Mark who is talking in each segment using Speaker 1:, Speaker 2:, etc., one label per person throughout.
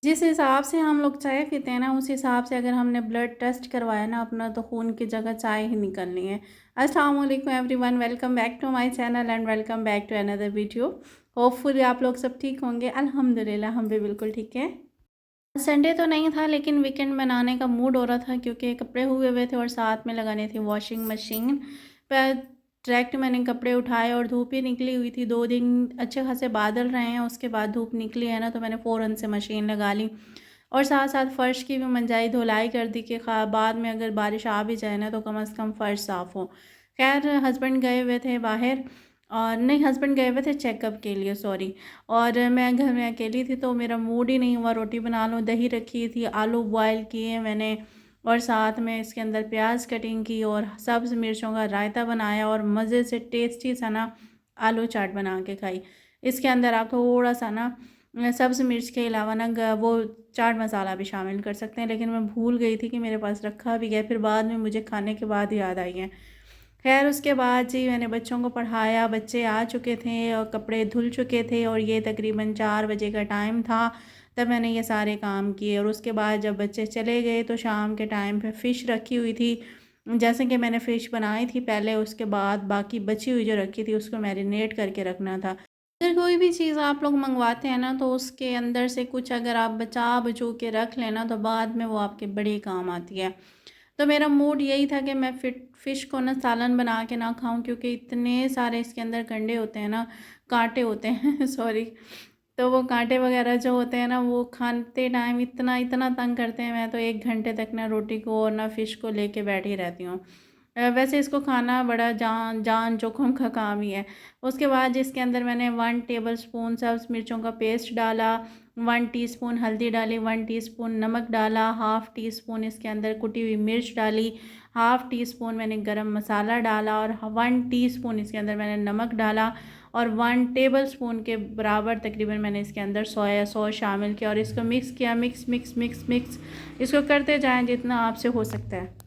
Speaker 1: जिस हिसाब से हम लोग चाय पीते हैं ना, उस हिसाब से अगर हमने ब्लड टेस्ट करवाया ना अपना, तो खून की जगह चाय ही निकलनी है। अस्सलाम वालेकुम everyone, welcome back to my channel and welcome back to another video. Hopefully आप लोग सब ठीक होंगे। अल्हम्दुलिल्लाह हम भी बिल्कुल ठीक है। संडे तो नहीं था, लेकिन वीकेंड मनाने का मूड हो रहा था क्योंकि कपड़े हुए हुए थे और साथ में लगाने थे वॉशिंग मशीन पर। डायरेक्ट मैंने कपड़े उठाए और धूप ही निकली हुई थी। 2 दिन अच्छे खासे बादल रहे हैं, उसके बाद धूप निकली है ना, तो मैंने फ़ौरन से मशीन लगा ली और साथ साथ फ़र्श की भी मंजाई धुलाई कर दी कि बाद में अगर बारिश आ भी जाए ना, तो कम से कम फ़र्श साफ़ हो। खैर हस्बैंड गए हुए थे बाहर, और नहीं, हस्बैंड गए हुए थे चेकअप के लिए, सॉरी। और मैं घर में अकेली थी तो मेरा मूड ही नहीं हुआ रोटी बना लूँ। दही रखी थी, आलू बॉयल किए मैंने, और साथ में इसके अंदर प्याज कटिंग की और सब्ज़ मिर्चों का रायता बनाया और मज़े से टेस्टी सा ना आलू चाट बना के खाई। इसके अंदर आप थोड़ा सा ना सब्ज़ मिर्च के अलावा ना वो चाट मसाला भी शामिल कर सकते हैं, लेकिन मैं भूल गई थी कि मेरे पास रखा भी गया, फिर बाद में मुझे खाने के बाद याद आई है। खैर उसके बाद जी मैंने बच्चों को पढ़ाया, बच्चे आ चुके थे और कपड़े धुल चुके थे और ये तकरीबन 4 बजे का टाइम था, तब मैंने ये सारे काम किए। और उसके बाद जब बच्चे चले गए तो शाम के टाइम पे फ़िश रखी हुई थी। जैसे कि मैंने फ़िश बनाई थी पहले, उसके बाद बाकी बची हुई जो रखी थी उसको मैरिनेट करके रखना था। अगर कोई भी चीज़ आप लोग मँगवाते हैं ना, तो उसके अंदर से कुछ अगर आप बचा-बचू के रख लें ना, तो बाद में वो आपके बड़े काम आती है। तो मेरा मूड यही था कि मैं फ़िश को ना सालन बना के ना खाऊं, क्योंकि इतने सारे इसके अंदर कंडे होते हैं ना, कांटे होते हैं सॉरी। तो वो कांटे वगैरह जो होते हैं ना, वो खाते टाइम इतना इतना तंग करते हैं। मैं तो 1 घंटे तक ना रोटी को और ना फ़िश को लेके बैठी रहती हूँ। वैसे इसको खाना बड़ा जान जान जोखिम का काम ही है। उसके बाद जिसके अंदर मैंने 1 टेबलस्पून सब्ज़ मिर्चों का पेस्ट डाला, 1 टीस्पून हल्दी डाली, 1 टीस्पून नमक डाला, हाफ़ टी स्पून इसके अंदर कुटी हुई मिर्च डाली, हाफ़ टी स्पून मैंने गरम मसाला डाला और 1 टीस्पून इसके अंदर मैंने नमक डाला और 1 टेबलस्पून के बराबर तकरीबन मैंने इसके अंदर सोया सॉस शामिल किया और इसको मिक्स किया। मिक्स मिक्स मिक्स मिक्स इसको करते जाएँ जितना आपसे हो सकता है।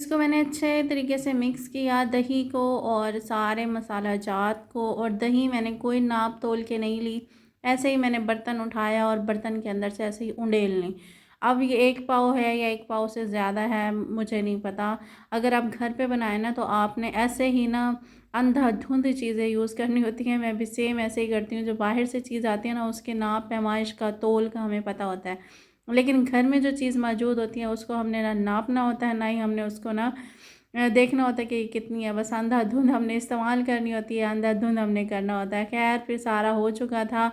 Speaker 1: इसको मैंने अच्छे तरीके से मिक्स किया दही को और सारे मसाला जात को, और दही मैंने कोई नाप तोल के नहीं ली, ऐसे ही मैंने बर्तन उठाया और बर्तन के अंदर से ऐसे ही उंडेल ली। अब ये 1 पाव है या 1 पाव से ज़्यादा है मुझे नहीं पता। अगर आप घर पे बनाएं ना, तो आपने ऐसे ही ना अंधाधुंध चीज़ें यूज़ करनी होती हैं। मैं भी सेम ऐसे ही करती हूँ। जो बाहर से चीज़ आती है ना, उसके नाप पैमाइश का तोल का हमें पता होता है, लेकिन घर में जो चीज़ मौजूद होती है उसको हमने ना नापना होता है, ना ही हमने उसको ना देखना होता है कि कितनी है। बस अंधाधुंध हमने इस्तेमाल करनी होती है, अंधाधुंध हमने करना होता है। ख़ैर फिर सारा हो चुका था।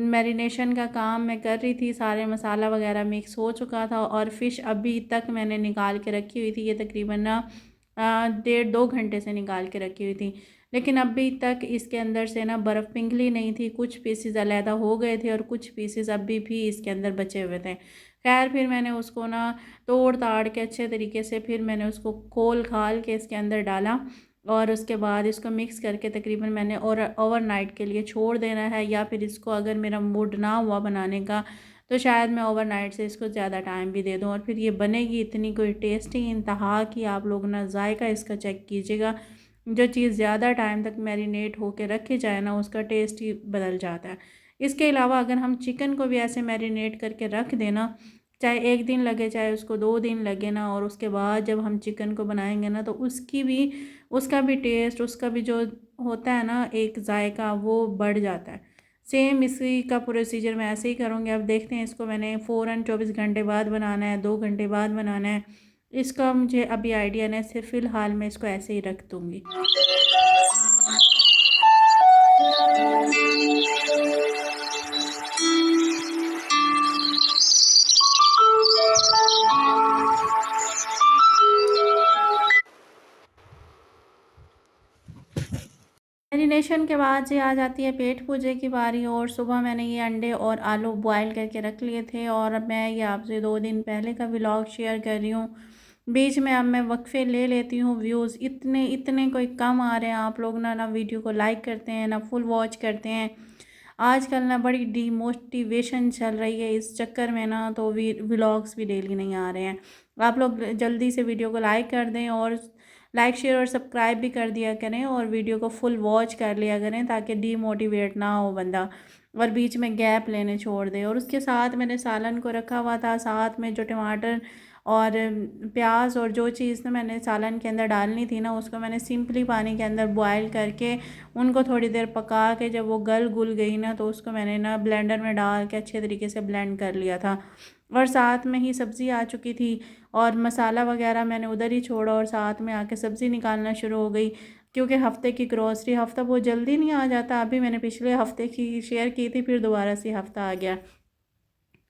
Speaker 1: मैरिनेशन का काम मैं कर रही थी, सारे मसाला वगैरह मिक्स हो चुका था और फ़िश अभी तक मैंने निकाल के रखी हुई थी। ये तकरीबन ना 1.5-2 घंटे से निकाल के रखी हुई थी, लेकिन अभी तक इसके अंदर से ना बर्फ़ पिघली नहीं थी। कुछ पीसेस अलहदा हो गए थे और कुछ पीसेस अभी भी इसके अंदर बचे हुए थे। खैर फिर मैंने उसको ना तोड़ ताड़ के अच्छे तरीके से फिर मैंने उसको खोल खाल के इसके अंदर डाला और उसके बाद इसको मिक्स करके तकरीबन मैंने और ओवरनाइट के लिए छोड़ देना है, या फिर इसको अगर मेरा मूड ना हुआ बनाने का, तो शायद मैं ओवरनाइट से इसको ज़्यादा टाइम भी दे दूँ और फिर ये बनेगी इतनी कोई टेस्टी इंतहा की। आप लोग ना जायका इसका चेक कीजिएगा। जो चीज़ ज़्यादा टाइम तक मैरिनेट होके रखी जाए ना, उसका टेस्ट ही बदल जाता है। इसके अलावा अगर हम चिकन को भी ऐसे मैरिनेट करके रख देना, चाहे 1 दिन लगे चाहे उसको 2 दिन लगे ना, और उसके बाद जब हम चिकन को बनाएंगे ना, तो उसका भी टेस्ट, उसका भी जो होता है ना एक जायका, वो बढ़ जाता है। सेम इसी का प्रोसीजर मैं ऐसे ही करूँगी। अब देखते हैं, इसको मैंने फ़ौरन 24 घंटे बाद बनाना है, 2 घंटे बाद बनाना है, इसका मुझे अभी आइडिया नहीं। सिर्फ फ़िलहाल मैं इसको ऐसे ही रख दूँगी। मैरिनेशन फंक्शन के बाद से आ जाती है पेट पूजे की बारी। और सुबह मैंने ये अंडे और आलू बॉयल करके रख लिए थे और अब मैं ये आपसे 2 दिन पहले का व्लॉग शेयर कर रही हूँ। बीच में अब मैं वक्फे ले लेती हूँ। व्यूज़ इतने इतने कोई कम आ रहे हैं, आप लोग ना वीडियो को लाइक करते हैं ना फुल वॉच करते हैं। आजकल ना बड़ी डीमोटिवेशन चल रही है, इस चक्कर में ना तो व्लॉग्स भी डेली नहीं आ रहे हैं। आप लोग जल्दी से वीडियो को लाइक कर दें और लाइक शेयर और सब्सक्राइब भी कर दिया करें और वीडियो को फुल वॉच कर लिया करें ताकि डीमोटिवेट ना हो बंदा और बीच में गैप लेने छोड़ दे। और उसके साथ मैंने सालन को रखा हुआ था, साथ में जो टमाटर और प्याज और जो चीज़ ना मैंने सालन के अंदर डालनी थी ना उसको मैंने सिंपली पानी के अंदर बॉयल करके उनको थोड़ी देर पका के जब वो गल गुल गई ना तो उसको मैंने ना ब्लेंडर में डाल के अच्छे तरीके से ब्लेंड कर लिया था। और साथ में ही सब्ज़ी आ चुकी थी और मसाला वगैरह मैंने उधर ही छोड़ा और साथ में आके सब्ज़ी निकालना शुरू हो गई क्योंकि हफ़्ते की ग्रॉसरी हफ़्ता बहुत जल्दी नहीं आ जाता। अभी मैंने पिछले हफ़्ते की शेयर की थी, फिर दोबारा से हफ़्ता आ गया।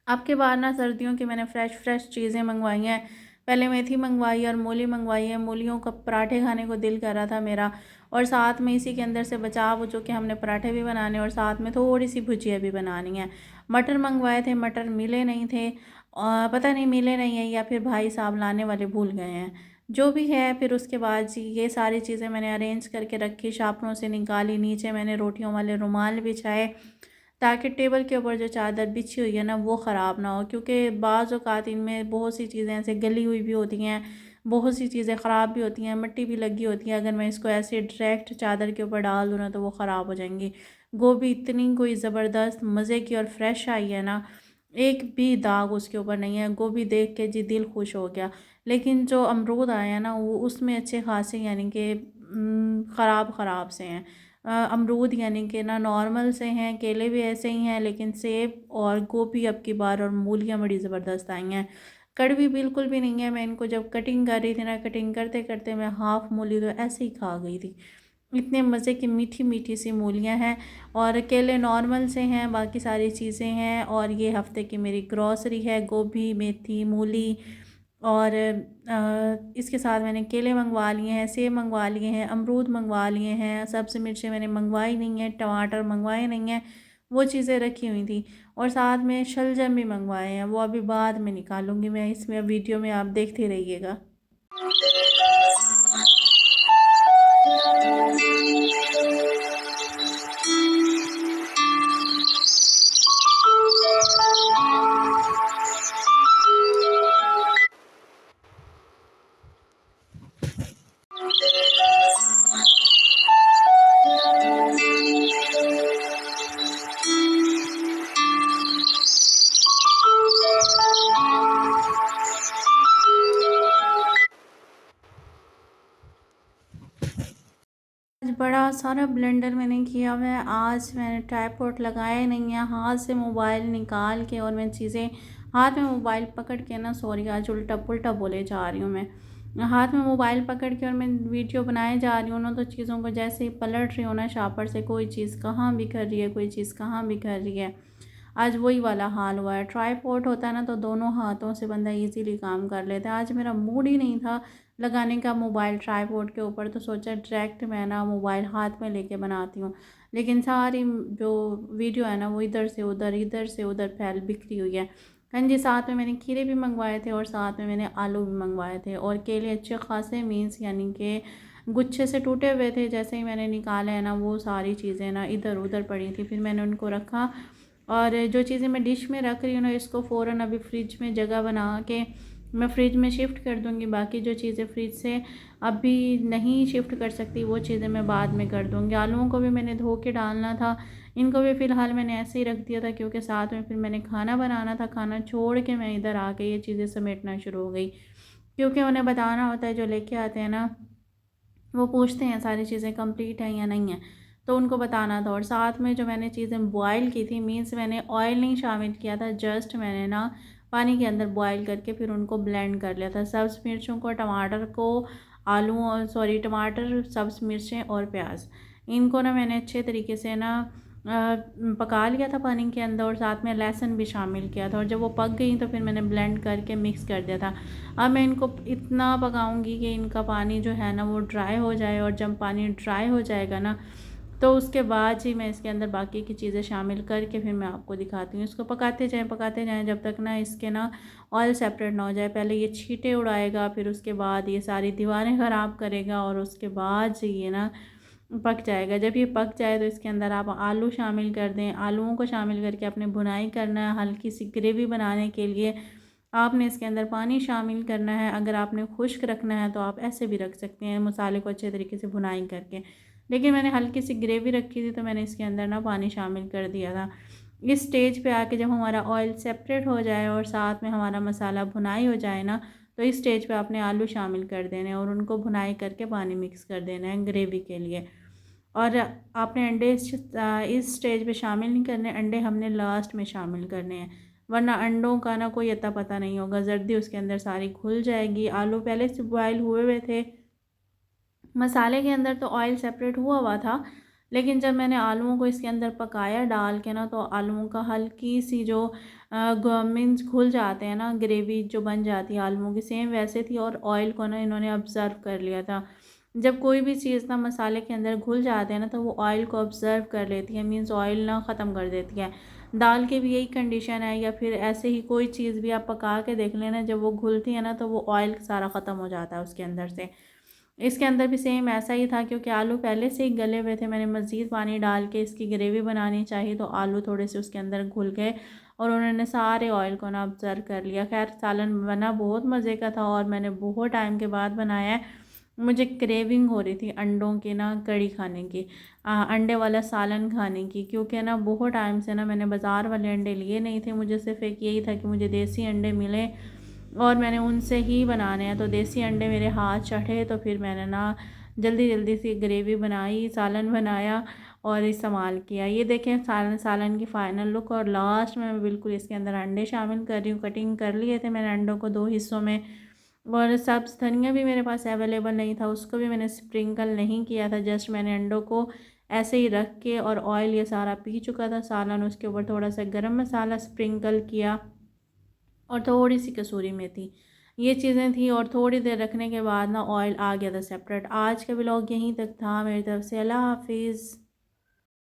Speaker 1: अब के बाद ना सर्दियों की मैंने फ़्रेश चीज़ें मंगवाई हैं। पहले मेथी मंगवाई और मूली मंगवाई है। मूलियों का पराठे खाने को दिल कर रहा था मेरा और साथ में इसी के अंदर से बचा बुचो के हमने पराठे भी बनाने और साथ में थोड़ी सी भुजिया भी बनानी है। मटर मंगवाए थे, मटर मिले नहीं थे और पता नहीं मिले नहीं है या फिर भाई साहब लाने वाले भूल गए हैं, जो भी है। फिर उसके बाद जी ये सारी चीज़ें मैंने अरेंज करके रखी, शापनों से निकाली। नीचे मैंने रोटियों वाले रुमाल बिछाए ताकि टेबल के ऊपर जो चादर बिछी हुई है ना वो ख़राब ना हो, क्योंकि बाज़ औक़ात इनमें बहुत सी चीज़ें ऐसे गली हुई भी होती हैं, बहुत सी चीज़ें ख़राब भी होती हैं, मिट्टी भी लगी होती है। अगर मैं इसको ऐसे डायरेक्ट चादर के ऊपर डाल दूँ ना तो वो ख़राब हो जाएंगी। गोभी इतनी कोई ज़बरदस्त मज़े की और फ्रेश आई है ना, एक भी दाग उसके ऊपर नहीं है। गोभी देख के जी दिल खुश हो गया। लेकिन जो अमरूद आए हैं ना वो उसमें अच्छे खासे यानी कि ख़राब से हैं। अमरूद यानी कि ना नॉर्मल से हैं, केले भी ऐसे ही हैं, लेकिन सेब और गोभी अब की बार और मूलियाँ बड़ी ज़बरदस्त आई हैं। कड़वी बिल्कुल भी नहीं है। मैं इनको जब कटिंग कर रही थी ना, कटिंग करते करते मैं हाफ़ मूली तो ऐसे ही खा गई थी। इतने मज़े की मीठी मीठी सी मूलियाँ हैं और केले नॉर्मल से हैं, बाकी सारी चीज़ें हैं। और ये हफ़्ते की मेरी ग्रॉसरी है, गोभी, मेथी, मूली और इसके साथ मैंने केले मंगवा लिए हैं, सेब मंगवा लिए हैं, अमरूद मंगवा लिए हैं। सब्ज़ी मिर्चें मैंने मंगवाई नहीं है, टमाटर मंगवाए नहीं हैं, वो चीज़ें रखी हुई थी। और साथ में शलजम भी मंगवाए हैं, वो अभी बाद में निकालूंगी मैं, इसमें वीडियो में आप देखते रहिएगा। आज बड़ा सारा ब्लेंडर मैंने किया हुआ है। आज मैंने ट्राइपॉड लगाया नहीं है, हाथ से मोबाइल निकाल के और मैं चीज़ें हाथ में मोबाइल पकड़ के ना, सॉरी आज उल्टा पुल्टा बोले जा रही हूँ मैं। हाथ में मोबाइल पकड़ के और मैं वीडियो बनाए जा रही हूँ ना तो चीज़ों को जैसे ही पलट रही हूँ ना शापर से, कोई चीज़ कहाँ बिखर रही है, कोई चीज़ कहाँ बिखर रही है। आज वही वाला हाल हुआ है। ट्राइपॉड होता है ना तो दोनों हाथों से बंदा इजीली काम कर लेता है। आज मेरा मूड ही नहीं था लगाने का मोबाइल ट्राइपॉड के ऊपर, तो सोचा डायरेक्ट मैं ना मोबाइल हाथ में लेके बनाती हूँ। लेकिन सारी जो वीडियो है ना वो इधर से उधर फैल बिखरी हुई है। हाँ जी, साथ में मैंने खीरे भी मंगवाए थे और साथ में मैंने आलू भी मंगवाए थे और केले अच्छे खासे मीन्स यानी कि गुच्छे से टूटे हुए थे। जैसे ही मैंने निकाले हैं ना वो सारी चीज़ें ना इधर उधर पड़ी थी, फिर मैंने उनको रखा। और जो चीज़ें मैं डिश में रख रही हूँ ना इसको फ़ौरन अभी फ्रिज में जगह बना के मैं फ्रिज में शिफ्ट कर दूँगी। बाकी जो चीज़ें फ्रिज से अभी नहीं शिफ्ट कर सकती वो चीज़ें मैं बाद में कर दूँगी। आलूओं को भी मैंने धो के डालना था, इनको भी फ़िलहाल मैंने ऐसे ही रख दिया था क्योंकि साथ में फिर मैंने खाना बनाना था। खाना छोड़ के मैं इधर आके ये चीज़ें समेटना शुरू हो गई क्योंकि उन्हें बताना होता है, जो लेके आते हैं ना वो पूछते हैं सारी चीज़ें कंप्लीट हैं या नहीं है, तो उनको बताना था। और साथ में जो मैंने चीज़ें बॉयल की थी, मीन्स मैंने ऑयल नहीं शामिल किया था, जस्ट मैंने ना पानी के अंदर बॉयल करके फिर उनको ब्लेंड कर लिया था। सब्ज़ मिर्चों को, टमाटर को, आलू और सॉरी टमाटर, सब्ज़ मिर्चें और प्याज, इनको ना मैंने अच्छे तरीके से ना पका लिया था पानी के अंदर और साथ में लहसुन भी शामिल किया था। और जब वो पक गई तो फिर मैंने ब्लेंड करके मिक्स कर दिया था। अब मैं इनको इतना पकाऊंगी कि इनका पानी जो है ना वो ड्राई हो जाए और जब पानी ड्राई हो जाएगा ना तो उसके बाद ही मैं इसके अंदर बाकी की चीज़ें शामिल करके फिर मैं आपको दिखाती हूँ। इसको पकाते जाएँ जब तक ना इसके ना ऑयल सेपरेट ना हो जाए। पहले ये छींटे उड़ाएगा, फिर उसके बाद ये सारी दीवारें ख़राब करेगा और उसके बाद से ये ना पक जाएगा। जब ये पक जाए तो इसके अंदर आप आलू शामिल कर दें। आलूओं को शामिल करके आपने भुनाई करना है। हल्की सी ग्रेवी बनाने के लिए आपने इसके अंदर पानी शामिल करना है। अगर आपने खुश्क रखना है तो आप ऐसे भी रख सकते हैं मसाले को अच्छे तरीके से भुनाई करके। लेकिन मैंने हल्की सी ग्रेवी रखी थी तो मैंने इसके अंदर ना पानी शामिल कर दिया था। इस स्टेज पे आके जब हमारा ऑयल सेपरेट हो जाए और साथ में हमारा मसाला भुनाई हो जाए ना, तो इस स्टेज पे आपने आलू शामिल कर देने और उनको भुनाई करके पानी मिक्स कर देना है ग्रेवी के लिए। और आपने अंडे इस स्टेज पे शामिल नहीं करने, अंडे हमने लास्ट में शामिल करने हैं, वरना अंडों का ना कोई अता पता नहीं होगा, जल्दी उसके अंदर सारी घुल जाएगी। आलू पहले से बॉयल हुए हुए थे, मसाले के अंदर तो ऑयल सेपरेट हुआ हुआ था, लेकिन जब मैंने आलूओं को इसके अंदर पकाया डाल के ना, तो आलूओं का हल्की सी जो मीन्स घुल जाते हैं ना, ग्रेवी जो बन जाती है आलूओं की, सेम वैसे थी और ऑयल को ना इन्होंने ऑब्ज़र्व कर लिया था। जब कोई भी चीज़ ना मसाले के अंदर घुल जाते हैं ना, तो वो ऑयल को ऑब्ज़र्व कर लेती है, मीन्स ऑयल ना ख़त्म कर देती है। दाल की भी यही कंडीशन है, या फिर ऐसे ही कोई चीज़ भी आप पका के देख लेना, जब वो घुलती है ना तो वो ऑयल सारा ख़त्म हो जाता है उसके अंदर से। इसके अंदर भी सेम ऐसा ही था, क्योंकि आलू पहले से ही गले हुए थे। मैंने मज़ीद पानी डाल के इसकी ग्रेवी बनानी चाहिए, तो आलू थोड़े से उसके अंदर घुल गए और उन्होंने सारे ऑयल को ना ऑब्ज़र्व कर लिया। खैर सालन बना बहुत मज़े का था और मैंने बहुत टाइम के बाद बनाया है। मुझे क्रेविंग हो रही थी अंडों की ना कड़ी खाने की, अंडे वाला सालन खाने की, क्योंकि ना बहुत टाइम से ना मैंने बाज़ार वाले अंडे लिए नहीं थे। मुझे सिर्फ़ एक यही था कि मुझे देसी अंडे मिले और मैंने उनसे ही बनाने हैं। तो देसी अंडे मेरे हाथ चढ़े तो फिर मैंने ना जल्दी जल्दी सी ग्रेवी बनाई, सालन बनाया और इस्तेमाल किया। ये देखें सालन सालन की फ़ाइनल लुक। और लास्ट में मैं बिल्कुल इसके अंदर अंडे शामिल कर रही हूँ। कटिंग कर लिए थे मैंने अंडों को 2 हिस्सों में, और सब्ज़ धनिया भी मेरे पास अवेलेबल नहीं था, उसको भी मैंने स्प्रिंकल नहीं किया था। जस्ट मैंने अंडों को ऐसे ही रख के, और ऑयल ये सारा पी चुका था सालन, उसके ऊपर थोड़ा सा गरम मसाला स्प्रिंकल किया और थोड़ी सी कसूरी मेथी, ये चीज़ें थी। और थोड़ी देर रखने के बाद ना ऑयल आ गया था सेपरेट। आज का व्लॉग यहीं तक था मेरी तरफ से। अल्लाह हाफिज़।